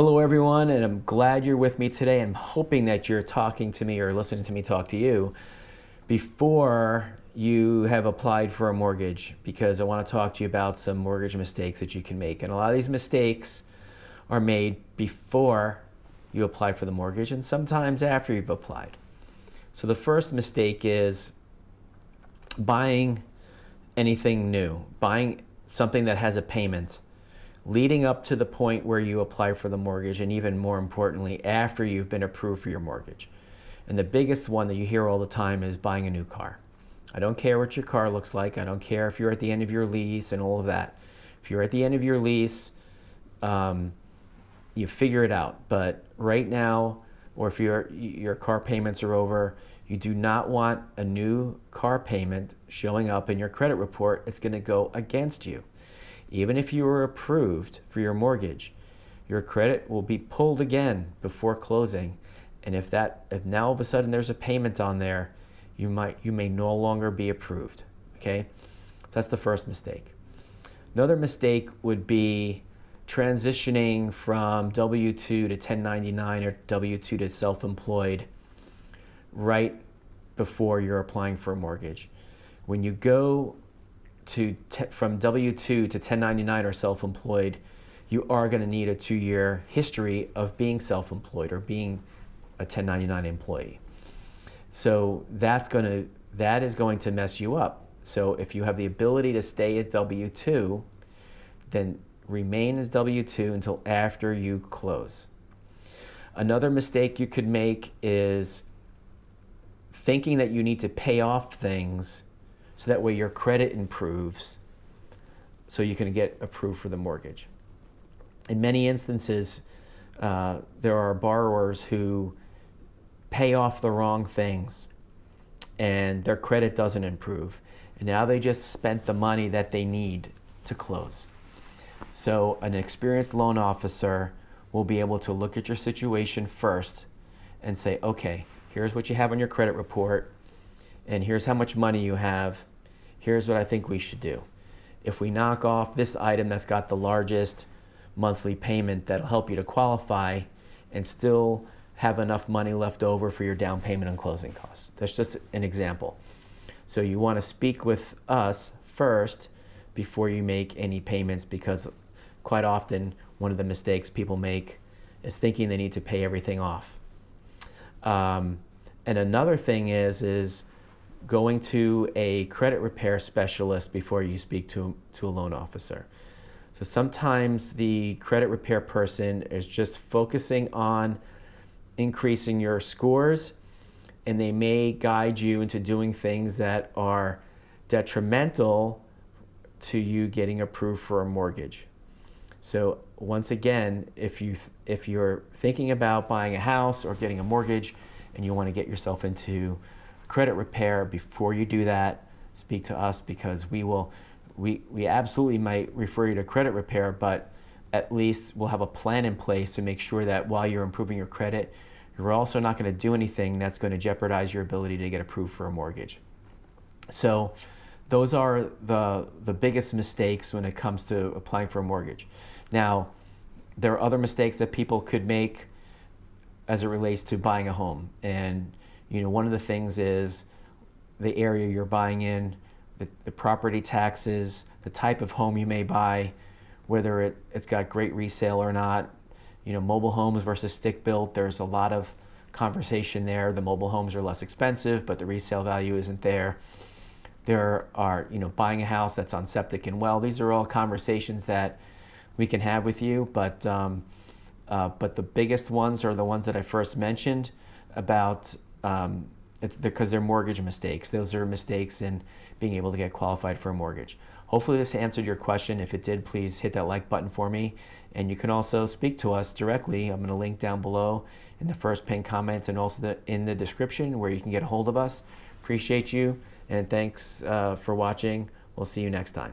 Hello everyone, and I'm glad you're with me today. I'm hoping that you're talking to me or listening to me talk to you before you have applied for a mortgage, because I want to talk to you about some mortgage mistakes that you can make. And a lot of these mistakes are made before you apply for the mortgage and sometimes after you've applied. So the first mistake is buying anything new, buying something that has a payment leading up to the point where you apply for the mortgage, and even more importantly, after you've been approved for your mortgage. And the biggest one that you hear all the time is buying a new car. I don't care what your car looks like. I don't care if you're at the end of your lease and all of that. If you're at the end of your lease, you figure it out. But right now, or if your car payments are over, you do not want a new car payment showing up in your credit report. It's going to go against you. Even if you were approved for your mortgage, your credit will be pulled again before closing. And if now all of a sudden there's a payment on there, you may no longer be approved. Okay? So that's the first mistake. Another mistake would be transitioning from W-2 to 1099 or W-2 to self-employed right before you're applying for a mortgage. When you go from W-2 to 1099 or self-employed, you are going to need a 2-year history of being self-employed or being a 1099 employee. So that is going to mess you up. So if you have the ability to stay as W-2, then remain as W-2 until after you close. Another mistake you could make is thinking that you need to pay off things so that way your credit improves so you can get approved for the mortgage. In many instances, there are borrowers who pay off the wrong things and their credit doesn't improve. And now they just spent the money that they need to close. So an experienced loan officer will be able to look at your situation first and say, okay, here's what you have on your credit report, and here's how much money you have. Here's what I think we should do. If we knock off this item that's got the largest monthly payment, that'll help you to qualify and still have enough money left over for your down payment and closing costs. That's just an example. So you want to speak with us first before you make any payments, because quite often one of the mistakes people make is thinking they need to pay everything off. And another thing is going to a credit repair specialist before you speak to a loan officer. So sometimes the credit repair person is just focusing on increasing your scores, and they may guide you into doing things that are detrimental to you getting approved for a mortgage. So once again, if you're thinking about buying a house or getting a mortgage and you want to get yourself into credit repair, before you do that, speak to us, because we absolutely might refer you to credit repair, but at least we'll have a plan in place to make sure that while you're improving your credit, you're also not going to do anything that's going to jeopardize your ability to get approved for a mortgage. So those are the biggest mistakes when it comes to applying for a mortgage. Now, there are other mistakes that people could make as it relates to buying a home. And one of the things is the area you're buying in, the property taxes, the type of home you may buy, whether it's got great resale or not. Mobile homes versus stick-built, there's a lot of conversation there. The mobile homes are less expensive, but the resale value isn't there. There are, buying a house that's on septic and well. These are all conversations that we can have with you, but the biggest ones are the ones that I first mentioned about, because they're mortgage mistakes. Those are mistakes in being able to get qualified for a mortgage. Hopefully this answered your question. If it did, please hit that like button for me. And you can also speak to us directly. I'm going to link down below in the first pinned comment and also in the description where you can get a hold of us. Appreciate you, and thanks for watching. We'll see you next time.